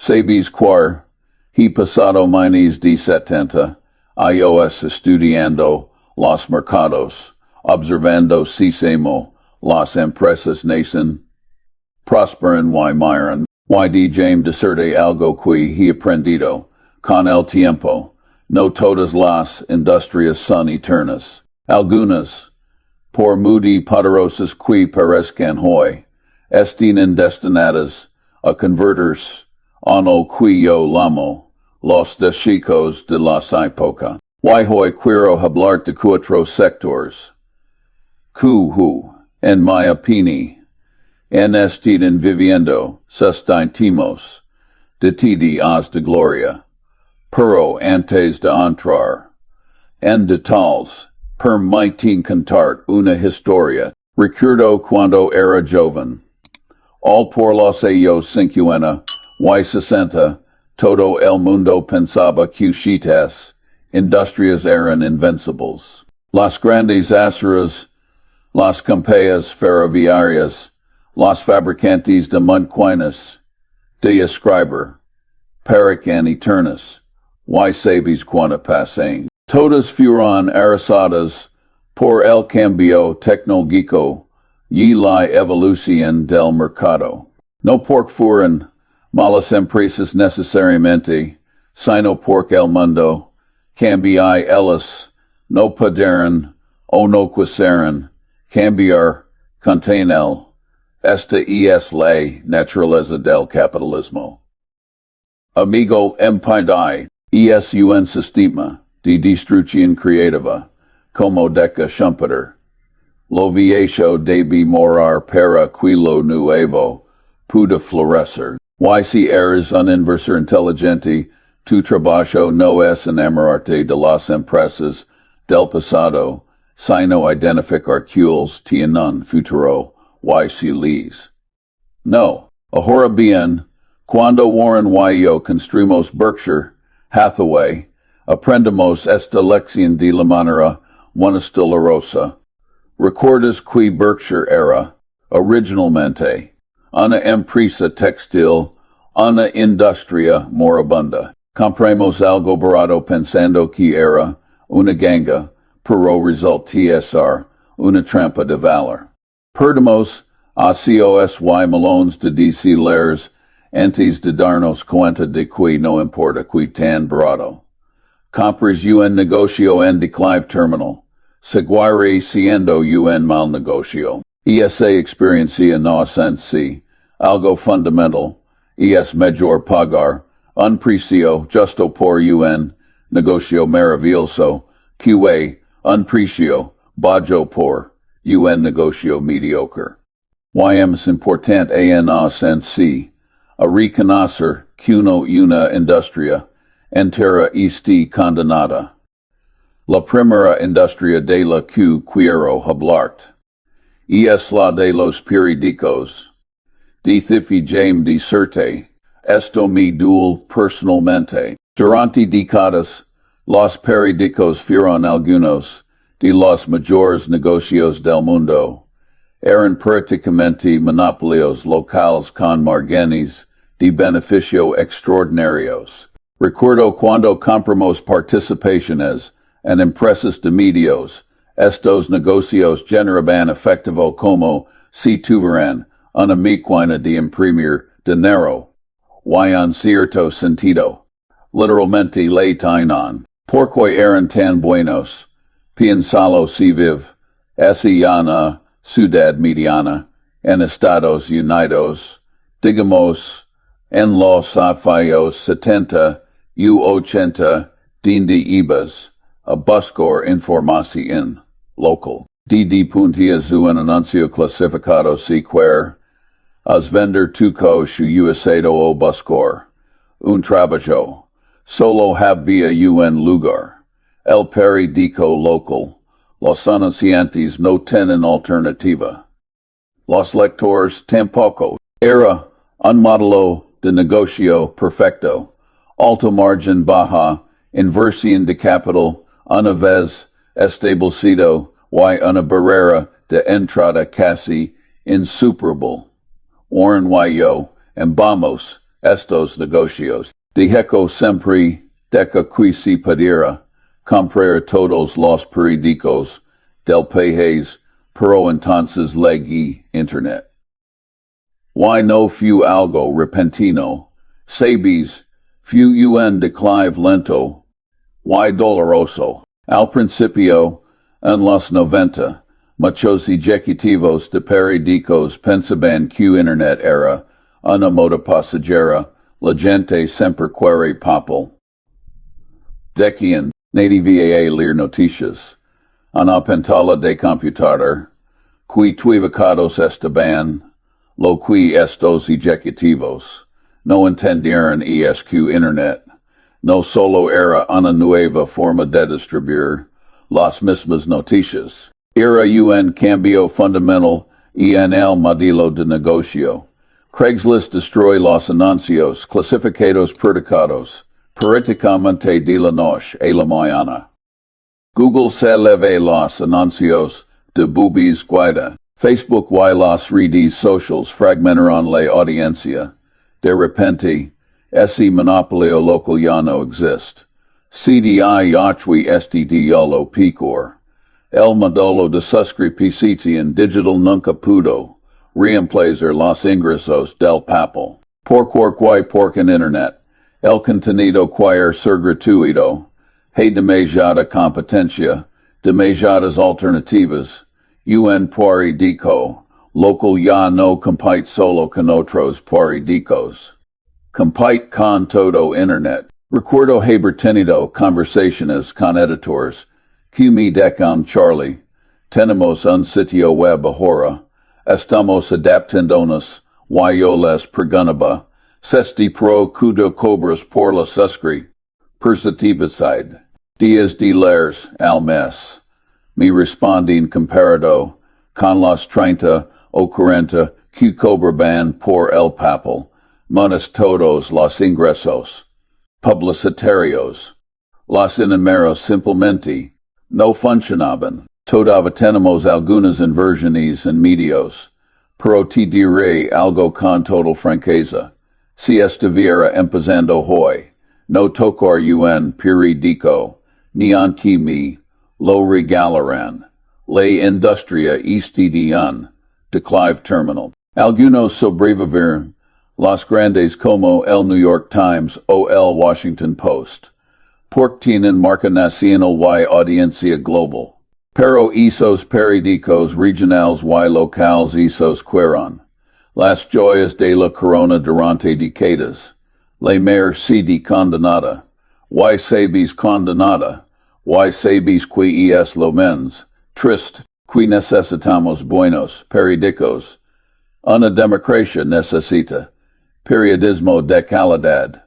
Sabis quar, he pasado mines de setenta, ios estudiando los mercados, observando sisemo, las empresas nacen, prosperan y miran, y de James discerte algo que he aprendido, con el tiempo, no todas las industrias son eternas, algunas, por muy poderosas que parezcan hoy, están destinadas a convertirse en el que yo llamo los deshechos de las épocas. Y hoy quiero hablar de cuatro sectores, que, en mi opinión, están viviendo sus últimos días de gloria, pero antes de entrar en detalles, permiten contar una historia. Recuerdo cuando era joven. All por los años 50 y 60, todo el mundo pensaba que estas industrias eran invencibles. Las grandes aceras, las compañías ferroviarias, los fabricantes de máquinas de escribir, parecen eternas, y sabes cuando pasan. Todas fueron arrasadas por el cambio tecnológico y la evolución del mercado. No porque fueran malas empresas necesariamente, sino porque el mundo cambió ellas no pudieron o no quisieron cambiar con él. Esta es la naturaleza del capitalismo. Amigo impide, es un sistema de destrucción creativa, como deca Schumpeter. Lo viejo debe morar para que lo nuevo pueda florecer. Y si eres un inversor inteligente, tu trabajo no es enamorarte de las empresas del pasado, sino identificar cuáles tienen futuro y feliz. No, ahora bien, cuando Warren y yo construimos Berkshire Hathaway, aprendemos esta lección de la manera más dolorosa. ¿Recuerdas que Berkshire era, originalmente, una empresa textil, una industria moribunda? Compramos algo barato pensando que era una ganga, pero resultó ser una trampa de valor. Perdemos a cosy melones de decilers antes de darnos cuenta de que no importa que tan barato. Compras un negocio en declive terminal. Seguiré siendo un mal negocio. Esa experiencia nos enseña algo fundamental. Es mejor pagar un precio justo por un negocio maravilloso que un precio bajo por un negocio mediocre. Y es importante a nos enseña a reconocer que una industria entera está condenada. La primera industria de la que quiero hablar es la de los periódicos. Dice James discerte, esto me duele personalmente. Durante décadas, los periódicos fueron algunos de los mayores negocios del mundo. Eran prácticamente monopolios locales con márgenes de beneficio extraordinarios. Recuerdo cuando compramos participaciones en empresas de medios, estos negocios generaban efectivo como si tuvieran una máquina de imprimir dinero, y en cierto sentido, literalmente la tenían, porque eran tan buenos. Piénsalo si vive, una ciudad mediana, en Estados Unidos, digamos, en los años 70 u 80, donde ibas a buscar información local. Puntias un anuncio clasificado si quer, as vender tu coche usado o buscar un trabajo, solo había un lugar, el periódico local. Los anunciantes no tienen alternativa. Los lectores tampoco. Era un modelo de negocio perfecto. Alto margen baja, inversión de capital, una vez establecido, y una barrera de entrada casi insuperable. Warren y yo, vamos estos negocios. Dijeco sempre deca qui si pudiera comprar todos los periódicos del país, pero entonces leí internet. Why no fu algo repentino, sabes, fu un declive lento, why doloroso. Al principio, en los 90, muchos ejecutivos de periódicos pensaban que internet era una moda pasajera, la gente sempre quiere papel. Decían, native leer noticias, una pantalla de computador, qui equivocados estaban, lo que estos ejecutivos no entendieron es que internet no solo era una nueva forma de distribuir las mismas noticias, era un cambio fundamental en el modelo de negocio. Craigslist destroy los anuncios clasificados predicados, políticamente de la noche a la mañana. Google se leve los anuncios de boobies guida. Facebook y las redes sociales fragmentaron la audiencia. De repente, ese monopolio local ya no existe. CDI yachwi STDolo picor. El modelo de suscripción digital nunca pudo reemplazar los ingresos del papel. Por en internet, el contenido queer ser gratuito, hay demasiada competencia, demasiadas alternativas, un periódico local ya no compite solo con otros periódicos. Compite con todo internet. Recuerdo haber tenido conversaciones con editores, que me decan Charlie, tenemos un sitio web ahora, estamos adaptándonos, yo les preguntaba, sesti pro cudo cobras por la suscri, perceptividad, días de leers al mes. Me respondían comparado con los 30 o 40 que cobraban por el papel, menos todos los ingresos publicitarios. Los números simplemente no funcionaban. Todavía tenemos algunas inversiones en medios, pero te diré algo con total franqueza. Si estuviera empezando hoy, no tocar un periódico, ni aunque me lo regalaran. La industria estarían declive terminal. Algunos sobrevivieron, los grandes como el New York Times o el Washington Post, porque tienen marca nacional y audiencia global. Pero esos periódicos regionales y locales esos fueron las joyas de la corona durante décadas. La mer CD condenada, y sabes condenada, y sabes que es lo menos triste, que necesitamos buenos periódicos. Una democracia necesita periodismo de calidad.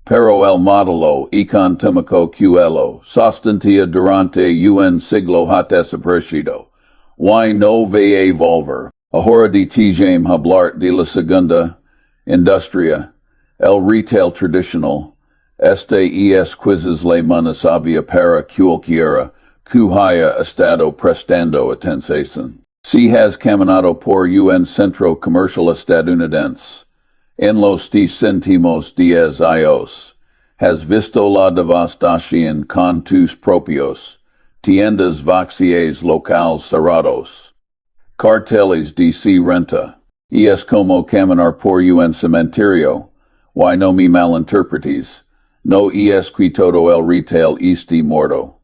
Pero el modelo económico que lo sostentía durante un siglo ha desaparecido. Y no va a volver. Ahora de tijame hablar de la segunda industria, el retail tradicional. Este es quizás la más obvia para cualquiera que haya estado prestando atención. Si has caminado por un centro comercial estadounidense, en los últimos 10 años, has visto la devastación con tus propios tiendas vacías locales cerrados. Carteles de renta. Es como caminar por un cementerio. Y no me malinterpretes. No es que todo el retail esté muerto.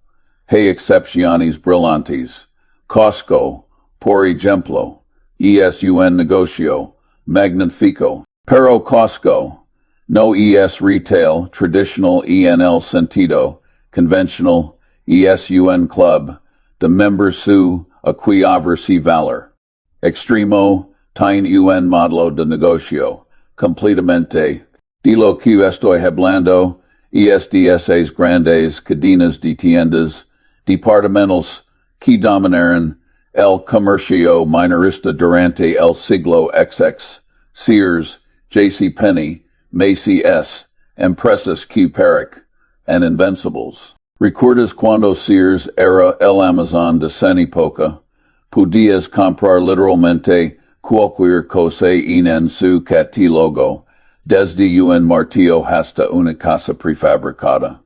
Hay excepciones brillantes. Costco, por ejemplo, es un negocio magnífico. Pero Costco no es retail traditional en el sentido conventional, es un club de members su a qui ofrece valor. Extremo tiene un modelo de negocio completamente de lo que estoy hablando, es de esas grandes cadenas de tiendas departamentales que dominaron el comercio minorista durante el siglo XX. Sears, JCPenney, Macy's, Empresas que Peric, and Invencibles. ¿Recuerdas cuando Sears era el Amazon de esa época? Podías comprar literalmente cualquier cosa en su catálogo, desde un martillo hasta una casa prefabricada.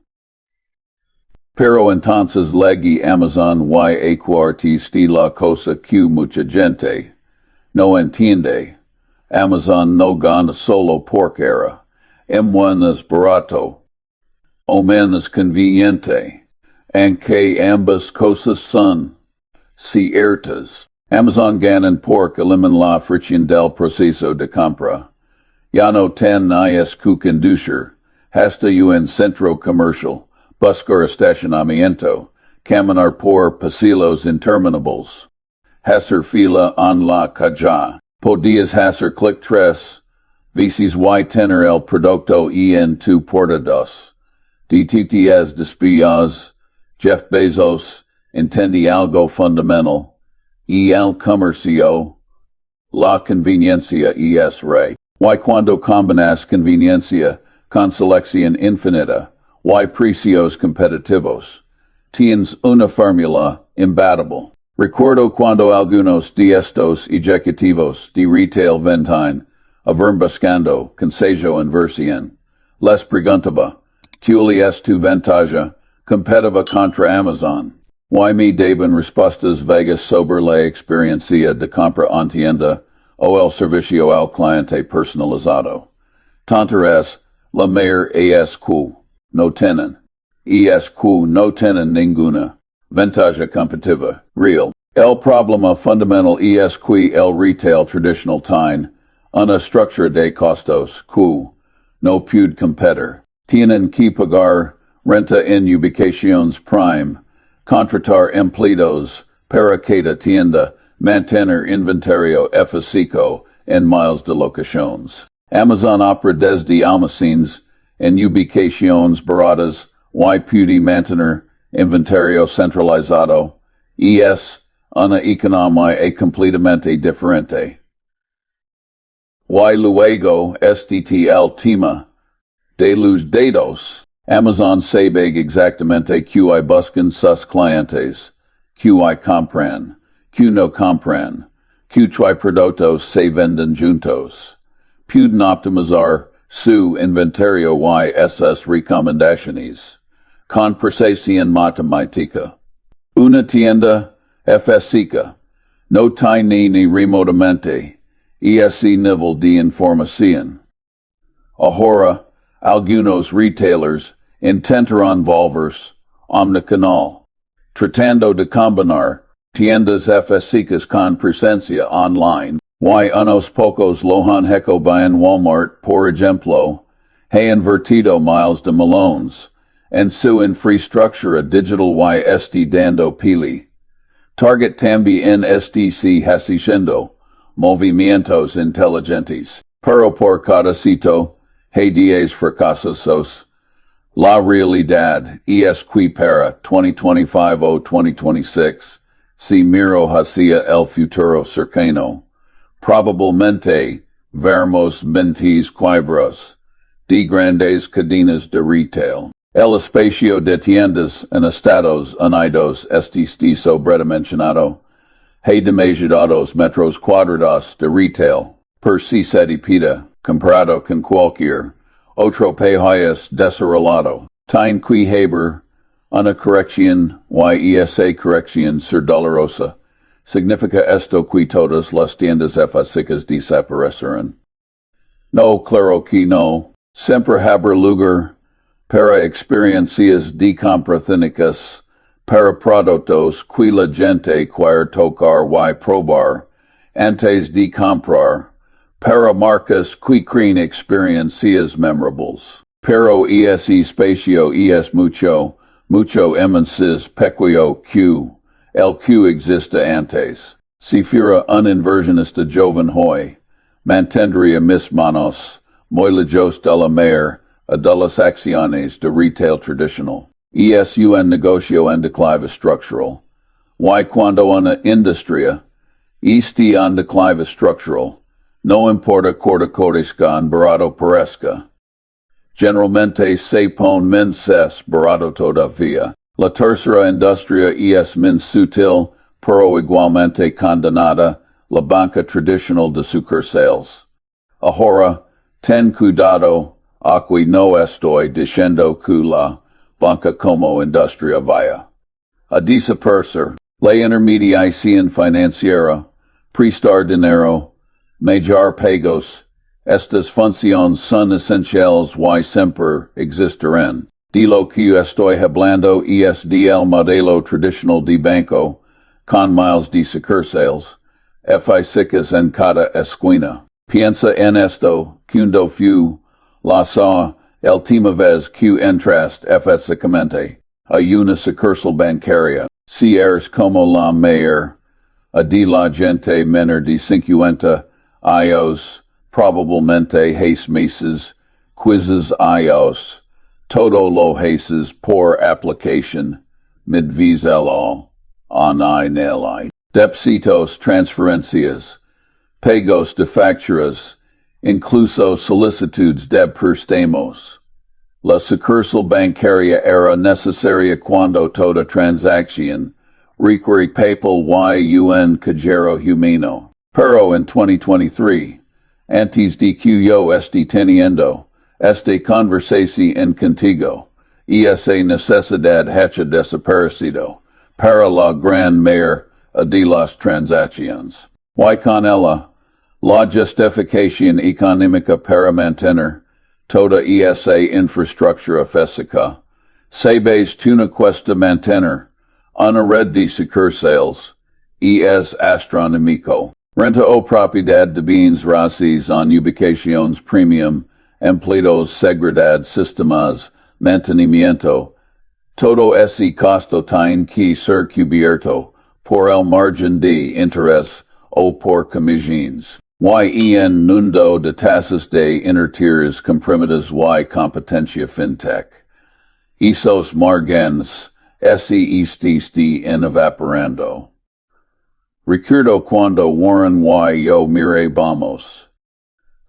Pero entonces legui Amazon y acuartiste la cosa que mucha gente no entiende. Amazon no gana solo porque era menos barato o menos conveniente, aunque ambas cosas son ciertas. Amazon ganan porque elimin la fricción del proceso de compra. Ya no ten is que conducir hasta un centro comercial, buscar estacionamiento, caminar por pasillos interminables, hacer fila en la calle. Podías hacer clic 3, veces y tener el producto en tu porta 2. DTTS despillas, Jeff Bezos, entendí algo fundamental, y el comercio, la conveniencia es rey. Y cuando combinas conveniencia con selección infinita, y precios competitivos, tienes una fórmula imbatible. Recuerdo cuando algunos de estos ejecutivos de retail ventan, buscando consejo inversión. Les preguntaba, ¿cuál es tu ventaja competitiva contra Amazon? Y me daban respuestas vagas sobre la experiencia de compra en tienda o el servicio al cliente personalizado. Tanto es la mayor ESQ no tienen ninguna ventaja competitiva real. El problema fundamental es que el retail tradicional tiene una estructura de costos que no puede competir. Tienen que pagar renta en ubicaciones prime, contratar empleados para cada tienda, mantener inventario físico en miles de locaciones. Amazon opera desde almacenes en ubicaciones baratas y puede mantener inventario centralizado, es una economía completamente diferente. Y luego el tema de los datos. Amazon sabe exactamente que buscan sus clientes, que compran, que no compran, que productos se venden juntos. Pueden optimizar su inventario y esas recomendaciones. Con precisión matemática. Una tienda física no tiene ni remotamente ese nivel de información. Ahora, algunos retailers intentarán volverse omnicanal, tratando de combinar tiendas físicas con presencia online. Y unos pocos lo han hecho bien Walmart, por ejemplo, ha invertido miles de millones en su infraestructura digital y está dando pili. Target también STC haciendo movimientos inteligentes, pero por cada sitio, hay 10 fracasos. La realidad es que para 2025 o 2026, si miro hacia el futuro cercano, probablemente veremos ventas quiebras de grandes cadenas de retail. El espacio de tiendas en Estados Unidos está sobremencionado. Hay demasiados metros cuadrados de retail per si se pida, comparado con cualquier otro país desarrollado. Tiene que haber una corrección y esa corrección ser dolorosa. Significa esto que todas las tiendas físicas desaparecerán. No, claro que no. Siempre habrá lugar para experiencias de compra cínicas, para productos que la gente quiere tocar y probar antes de comprar, para marcas que creen experiencias memorables. Pero ese espacio es mucho más pequeño que el que existe antes. Si fuera un inversionista joven hoy, mantendría mis manos muy lejos de la mayor de las acciones de retail tradicional. Es un negocio en declive estructural. Y cuando una industria esté en declive estructural, no importa cuánto con barato parezca. Generalmente se pone menos barato todavía. La tercera industria es menos sutil, pero igualmente condenada, la banca tradicional de sucursales. Ahora, Ten cuidado, aquí no estoy diciendo que la banca como industria vaya a desaparecer. La intermediación financiera, prestar dinero, major pagos, estas funciones son esenciales y siempre existirán. De lo que estoy hablando es del modelo tradicional de banco, con miles de sucursales, físicas en cada esquina. Piensa en esto, cuando fue la última vez que entraste físicamente a una sucursal bancaria. Si eres como la mayor de la gente menor de 50 años, probablemente 6 meses, quizzes años, todo lo haces por aplicación, midvizelo, online, depósitos, transferencias, pagos de facturas, incluso solicitudes de préstamos. La sucursal bancaria era necesaria cuando toda transacción requiere papel y un cajero humano. Pero en 2023, antes de que yo esté teniendo esta conversación contigo, esa necesidad haya desaparecido para la gran mayoría de las transacciones. Y con ella, la justificación económica para mantener toda esa infraestructura física, sabes tú no cuesta mantener una red de sucursales, es astronómico. Renta o propiedad de bienes raíces en ubicaciones premium, empleados, seguridad, sistemas, mantenimiento, todo ese costo tiene que ser cubierto por el margen de interés o por comisiones. Y en mundo de tasas de intereses comprimidas y competencia fintech. Esos margens, en evaporando. Recuerdo cuando Warren y yo mire vamos.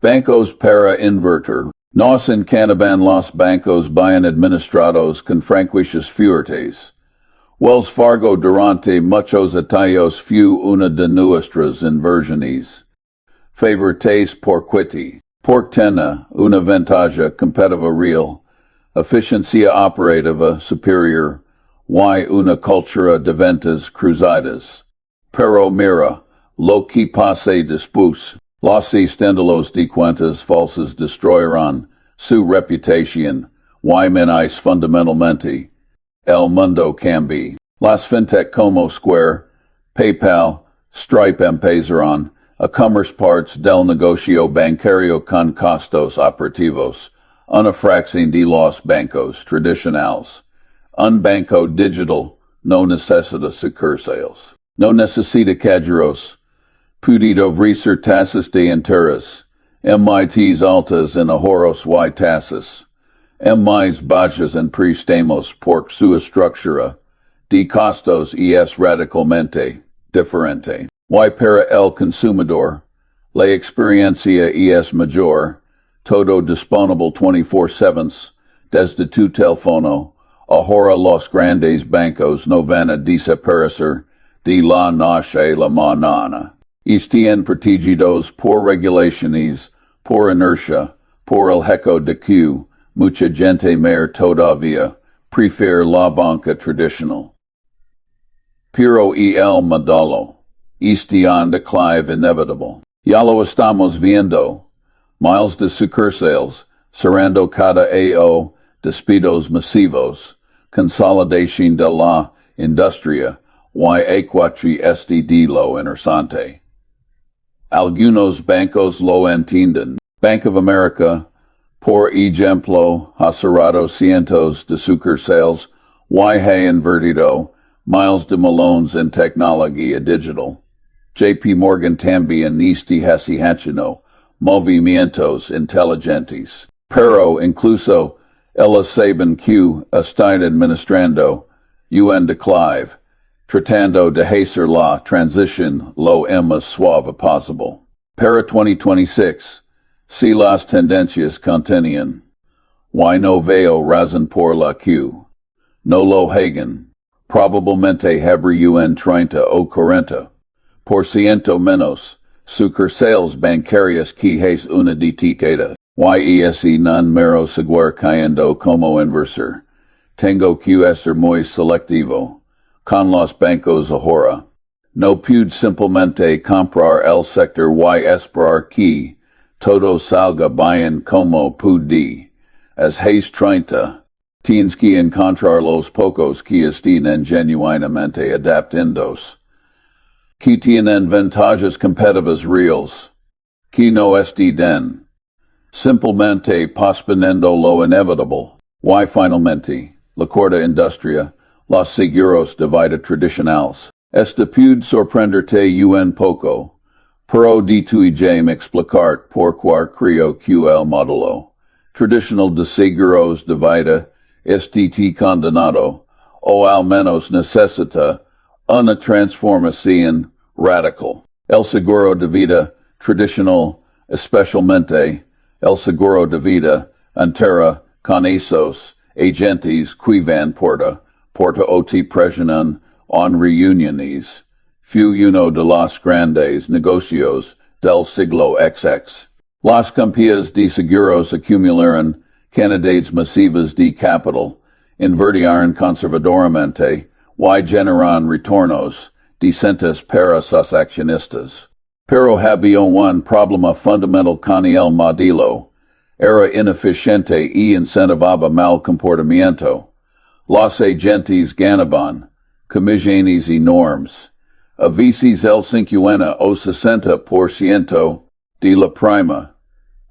Bancos para invertir. Nos encantaban los bancos bien administrados con franquicias fuertes. Wells Fargo durante muchos años fue una de nuestras inversiones favoritas porque tiene una ventaja competitiva real, eficiencia operativa superior, y una cultura de ventas cruzadas. Pero mira, lo que pasa después, los escándalos de cuentas falsas destruirán su reputación, y menos fundamentalmente, el mundo cambia. Las fintech como Square, PayPal, Stripe empezaron a commerce parts del negocio bancario con costos operativos, una fracción de los bancos tradicionales. Un banco digital no necesita sucursales. No necesita cajeros. Puede ofrecer tasas de interés, MITs altas en ahorros y tasas, más bajas en préstamos por su estructura de costos es radicalmente diferente. Y para el consumidor, la experiencia es mayor, todo disponible 24/7, desde tu teléfono. Ahora los grandes bancos no van a desaparecer de la noche a la mañana. Están protegidos por regulaciones, por inercia, por el hecho de que mucha gente mayor todavía prefiere la banca tradicional. Pero el modelo está en declive inevitable. Ya lo estamos viendo. Miles de sucursales, cerrando cada año, despidos masivos, consolidación de la industria, y equatri de lo interesante. Algunos bancos lo entienden. Bank of America, por ejemplo, ha cerrado cientos de sucursales y ha invertido miles de millones en tecnología digital. JP Morgan también está haciendo movimientos inteligentes. Pero incluso ellos saben que están administrando un declive, tratando de hacer la transición lo más suave posible. Para 2026, si las tendencias continúan, y no veo razón por la que no lo hagan, probablemente habrá un 30 o 40% menos sucursales bancarias que hace una decada. Yese non mero seguir cayendo como inversor. Tengo que ser muy selectivo. Con los bancos ahora. No pude simplemente comprar el sector y esperar que todo salga bien como pude. As hace 30. Tienes que encontrar los pocos que estén genuinamente adaptados. Que tienen ventajas competitivas reales. Que no estén simplemente posponiendo lo inevitable. Y finalmente, la corta industria, los seguros de vida tradicionales. Esta puede sorprenderte un poco, pero de tu me explicar por qué creo que el módulo tradicional de seguros de vida esté condenado, o al menos necesita una transformación radical. El seguro de vida tradicional, especialmente el seguro de vida entera con esos agentes que van porta oti presionan on reuniones, fue uno de los grandes negocios del siglo XX. Las compañías de seguros acumularon cantidades masivas de capital, invirtieron conservadoramente y generaron retornos decentes para sus accionistas. Pero había un problema fundamental con el modelo. Era ineficiente y incentivaba mal comportamiento. Los agentes ganaban comisiones enormes. A veces el 50 o 60% de la prima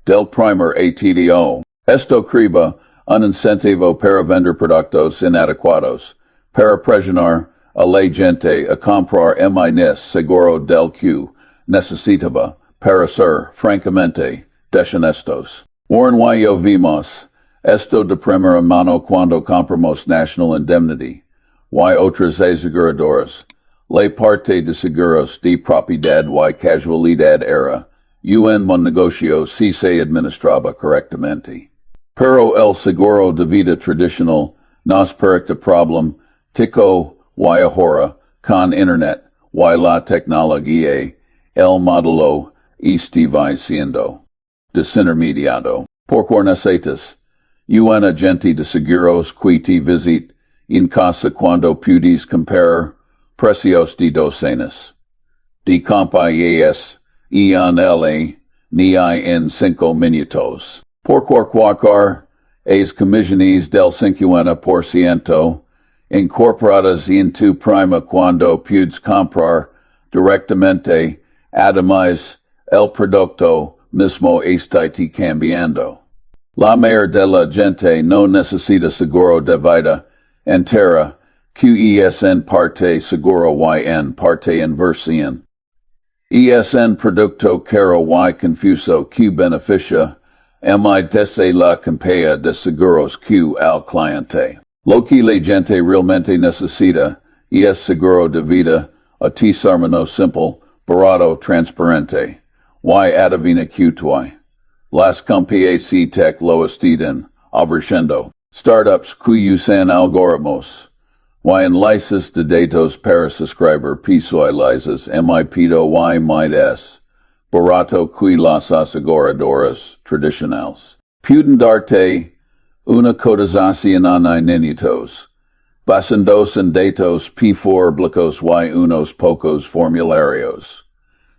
del primer ATDO. Esto crea un incentivo para vender productos inadecuados, para presionar a la gente a comprar más seguro del que necesitaba para ser francamente deshonestos. Warren y yo vimos esto de primera mano cuando compramos National Indemnity y otras aseguradoras. La parte de seguros de propiedad y casualidad era un buen negocio si se administraba correctamente. Pero el seguro de vida tradicional nos permite problem tico y ahora con Internet y la tecnología el módulo va siendo desintermediado. Por necesitas un agente de seguros que te visite en casa cuando puedes comparar precios de docenas de compañías y en LA ni en 5 minutos. Por cualquier as comisiones del 50% incorporadas en tu prima cuando puedes comprar directamente. Además, el producto mismo está cambiando. La mayoría de la gente no necesita seguro de vida entera, en parte seguro y en parte inversión. En producto caro y confuso que beneficia desde la compañía de seguros que al cliente. Lo que la gente realmente necesita es seguro de vida, a término simple, barato, transparente. Y adivina que las compañías tech lo están ofreciendo. Startups que usan algoritmos y enlaces de datos para subscriber visualizas pido y más barato que las aseguradoras tradicionales. Pueden darte una cotización en minutos, basándose en datos públicos y unos pocos formularios.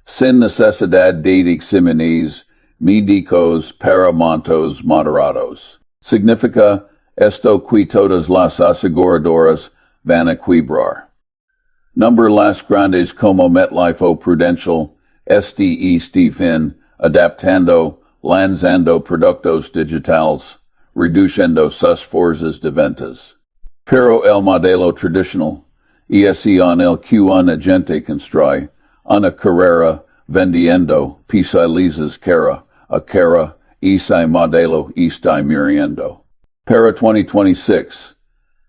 Sin necesidad de exámenes médicos para montos moderados. Significa esto que todas las aseguradoras van a quebrar. Number las grandes como MetLife o Prudential, Stephen, adaptando, lanzando productos digitales, reduciendo sus fuerzas de ventas. Pero el modelo tradicional, en el que un agente construye una carrera vendiendo pisalizas cara a cara, ese modelo está muriendo. Para 2026,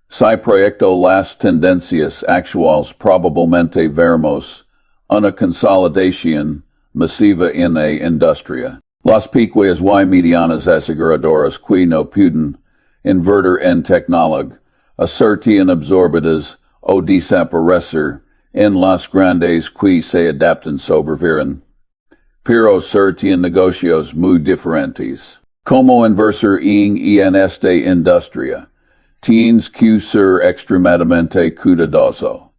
si proyecto las tendencias actuales probablemente veremos una consolidación masiva en la industria. Las pequeñas y medianas aseguradoras que no pueden invertir en tecnología, acertan absorbidas o desaparecer en las grandes que se adaptan sobreviven. Pero acertan negocios muy diferentes. Como inversor en este industria, tienes que ser extremadamente cuidadoso.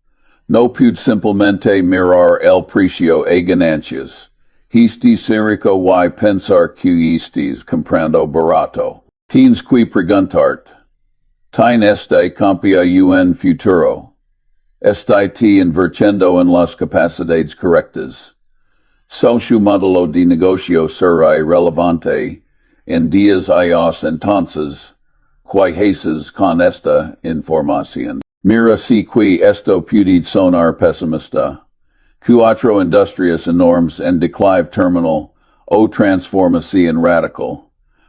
No puede simplemente mirar el precio e ganancias. Histórico y pensar que estés comprando barato. Tienes que preguntarte. ¿Tiene este cambia en futuro? ¿Estai invirtiendo en las capacidades correctas? Su modelo de negocio será relevante en días años entonces, ¿qué haces con esta información? Mira si que esto puede sonar pesimista. Cuatro industrias enormes en declive terminal o transformación radical.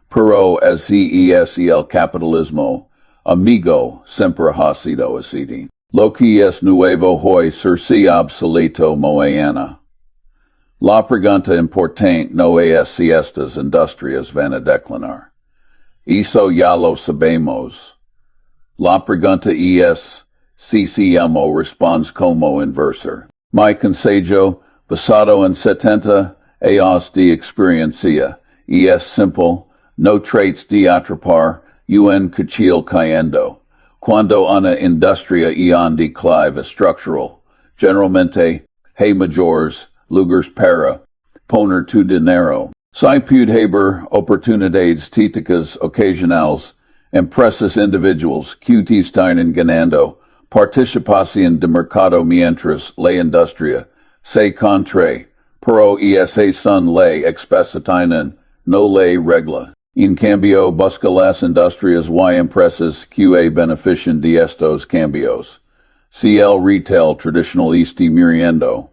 Pero así es el capitalismo, amigo, siempre ha sido así. Lo que es nuevo hoy será obsoleto mañana. La pregunta importante no es si estas industrias van a declinar. Eso ya lo sabemos. La pregunta es si llamo responde como inversor. Mi consejo, basado en 70 años de experiencia, es simple, no trates de atrapar, en cuchillo cayendo. Cuando una industria en declive estructural, generalmente, hay mayores lugares para poner tu dinero. Si puede haber oportunidades típicas ocasionales, empresas individuals que están ganando participación de mercado mientras la industria se contrae, pero esa son la excepción, no la regla. En cambio, busca las industrias y empresas que benefician de estos cambios. Si el retail tradicional está muriendo,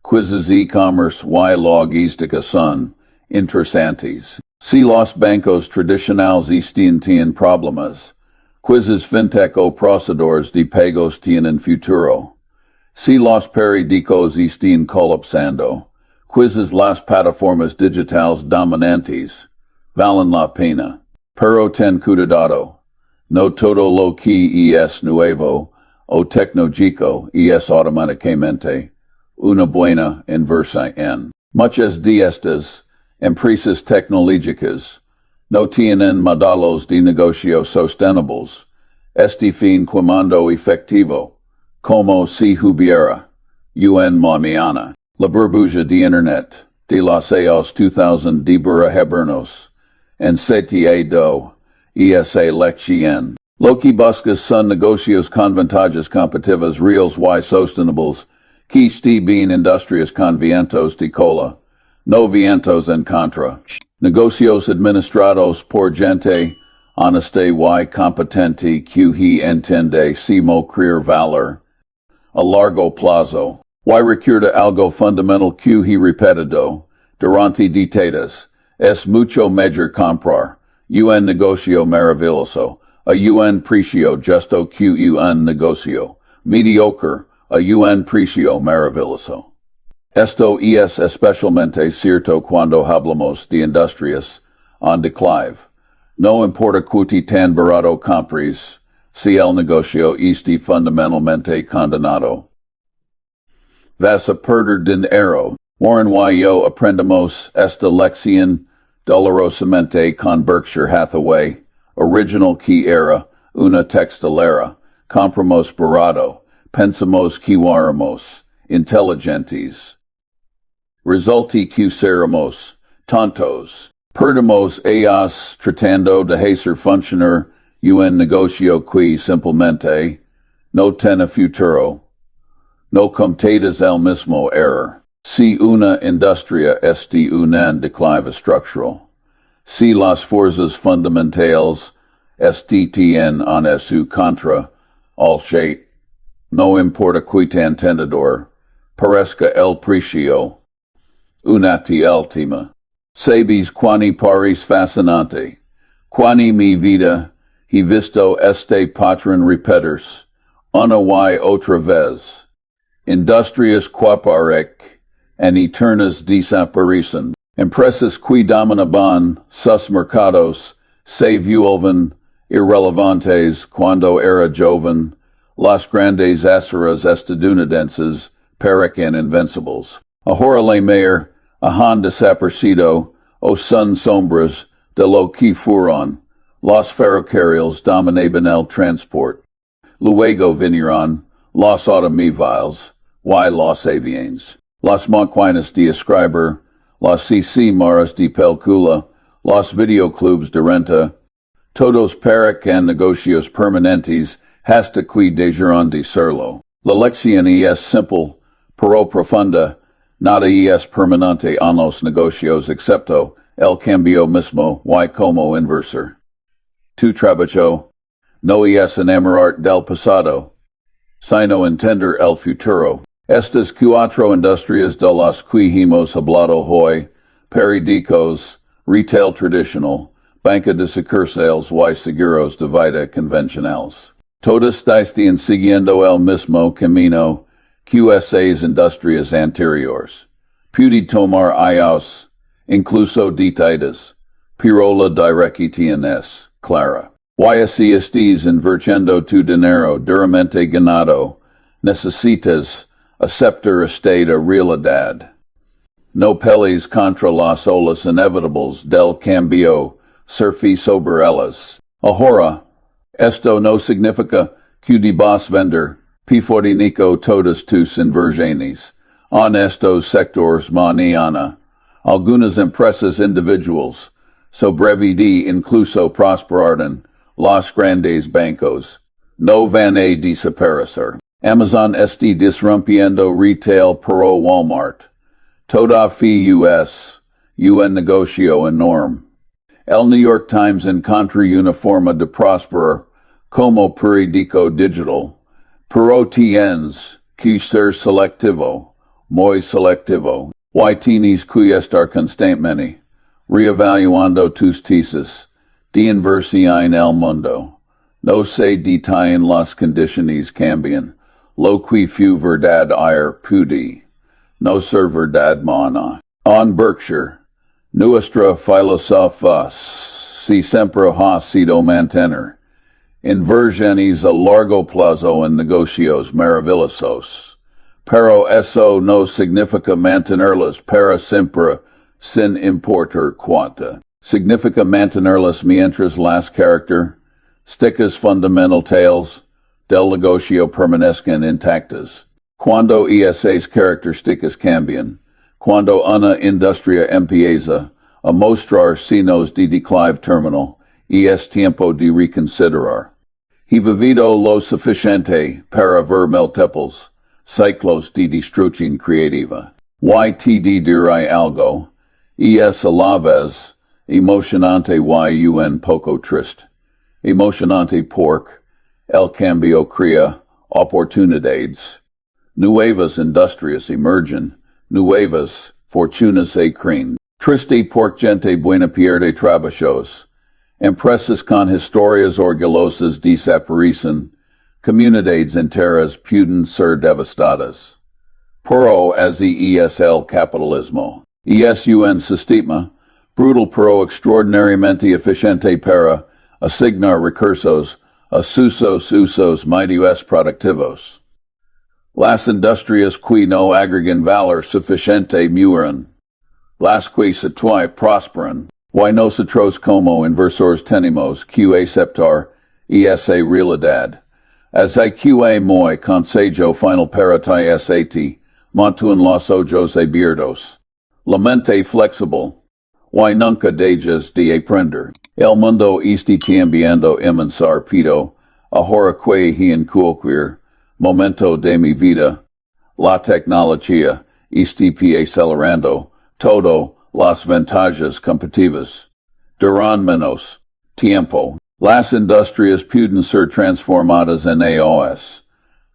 quizzes e-commerce y logística son interesantes. Si los bancos tradicionales tienen problemas, quizzes fintech o procesadores de pagos tienen futuro. Si los periódicos están colapsando, quizzes las plataformas digitales dominantes valen la pena. Pero ten cuidado. No todo lo que es nuevo o tecnológico es automáticamente una buena inversión. Muchas de estas empresas tecnológicas no tienen modelos de negocio sostenibles. Este fin quemando efectivo, como si hubiera, mañana. La burbuja de Internet, de los años 2000 de burbujebernos, en sitiado, esa lección. Lo que buscas son negocios con ventajas competitivas reales y sostenibles, que bien industrias con vientos de cola, no vientos en contra. Negocios administrados por gente honesta y competente que entiende cómo crear valor a largo plazo. Y recuerda algo fundamental que repetido durante décadas. Es mucho mejor comprar negocio maravilloso a precio justo que negocio mediocre a precio maravilloso. Esto es especialmente cierto cuando hablamos de industrias en declive. No importa cuánto tan barato compres, si el negocio está fundamentalmente condenado. Vas a perder dinero. Warren y yo aprendemos esta lección dolorosamente con Berkshire Hathaway, original que era una textilera, compramos barato, pensamos que éramos inteligentes. Resulta que seremos tontos. Perdemos ellos tratando de hacer funcionar negocio que simplemente no tiene futuro. No cometas el mismo error. Si una industria está en declive estructural, si las fuerzas fundamentales están en su contra, al shade, no importa qué tan tentador parezca el precio, una última. Sabes quani pares fascinante, quani mi vida he visto este patrón repetirse, una y otra vez. Industrias quaparec, and eternas desaparecen. Empresas que dominaban sus mercados se vuelven irrelevantes cuando era joven. Las grandes aceras estadounidenses parecen invencibles. Ahora la mayor han desaparecido o son sombras de lo que fueron, los ferrocarriles dominaban el transport. Luego vinieron los automóviles, y los aviones, las máquinas de escribir, las maras de película, los videoclubs de renta, todos parecen negocios permanentes hasta que dejaron de serlo. La lección es simple, pero profunda, nada es permanente en los negocios excepto el cambio mismo y como inversor. Tu trabajo no es enamorar del pasado, sino entender el futuro. Estas cuatro industrias de las que hemos hablado hoy, periódicos, retail tradicional, banca de sucursales y seguros de vida convencionales. Todas están siguiendo el mismo camino que esas industrias anteriores. Puede tomar años, incluso décadas, pero la dirección es clara. Y así estás invirtiendo tu dinero duramente ganado, necesitas aceptar esta realidad. No pelees contra las olas inevitables del cambio, surfe sobre ellas. Ahora, esto no significa que debas vender, periódico todas tus inversiones, en estos sectores mañana. Algunas empresas individuales, sobrevivir incluso prosperarán, los grandes bancos, no van a desaparecer. Amazon está disrumpiendo retail pero Walmart. Todavía es un negocio enorme. El New York Times encontró una forma de prosperar como periódico digital, pero tienes que ser selectivo, muy selectivo. Y tienes que estar constantemente reevaluando tus tesis de inversión en el mundo. No se detallan las condiciones cambian, lo que fue verdad ayer puede no ser verdad mañana. En Berkshire, nuestra filosofía siempre ha sido mantener inversiones a largo plazo en negocios maravillosos. Pero eso no significa mantenerlas para siempre sin importar cuánto. Significa mantenerlas mientras las características fundamentales del negocio permanezcan intactas. Cuando esas características cambian, cuando una industria empieza a mostrar signos de declive terminal, es tiempo de reconsiderar. He vivido lo suficiente para ver múltiples ciclos de destrucción creativa. Y te diré algo, es a la vez emocionante y un poco triste. Emocionante porque el cambio crea oportunidades. Nuevas industrias emergen, nuevas fortunas se crean. Triste porque gente buena pierde trabajos. Empresas con historias orgullosas desaparecen. Comunidades enteras pueden ser devastadas. Pero así es el capitalismo. Es un sistema brutal pero extraordinariamente eficiente para asignar recursos a sus usos medios productivos. Las industrias que no agregan valor suficiente mueren. Las que se prosperan. Y nosotros como inversores tenemos que aceptar esa realidad. Así que muy consejo final para ti sat, mantén los ojos abiertos. La mente flexible. Y nunca dejes de aprender. El mundo está cambiando inmenso pido, ahora que en cualquier momento de mi vida. La tecnología está acelerando todo las ventajas competitivas. Duran menos tiempo. Las industrias pueden ser transformadas en años.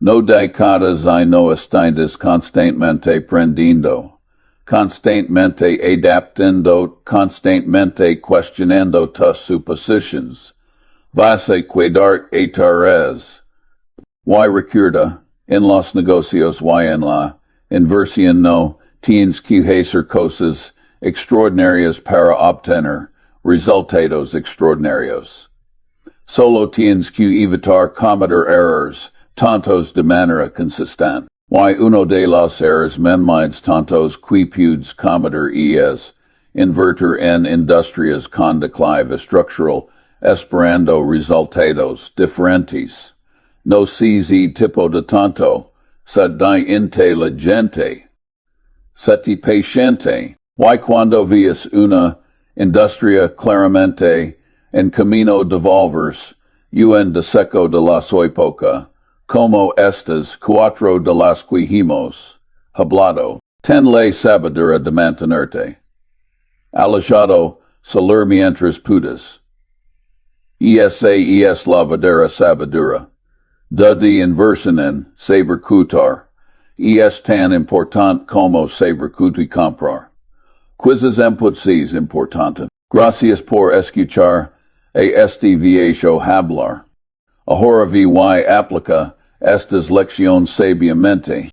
No décadas y no estás constantemente aprendiendo. Constantemente adaptando, constantemente cuestionando tus suposiciones. Vas a quedar atrás. Y recuerda, en los negocios y en la inversión no tienes que hacer cosas extraordinarias para obtener resultados extraordinarios. Solo tienes que evitar cometer errores, tantos de manera consistente. Y uno de los errores más tantos que puedes cometer es inverter en industrias con declive estructural, esperando resultados diferentes. No cz tipo de tanto, sed di inteligente. Seti paciente. Y cuando vias una industria claramente en camino de volvers, en deseco de la época, como estas cuatro de las quijimos, hablado, ten ley sabedura de mantenerte. Alejado, salir mientras pudas. Es la verdadera sabedura. De inversión saber cutar. Es tan importante como saber y comprar. Quizzes emputsis importante. Gracias por escuchar este viejo hablar. Ahora vi aplica estas lecciones sabiamente.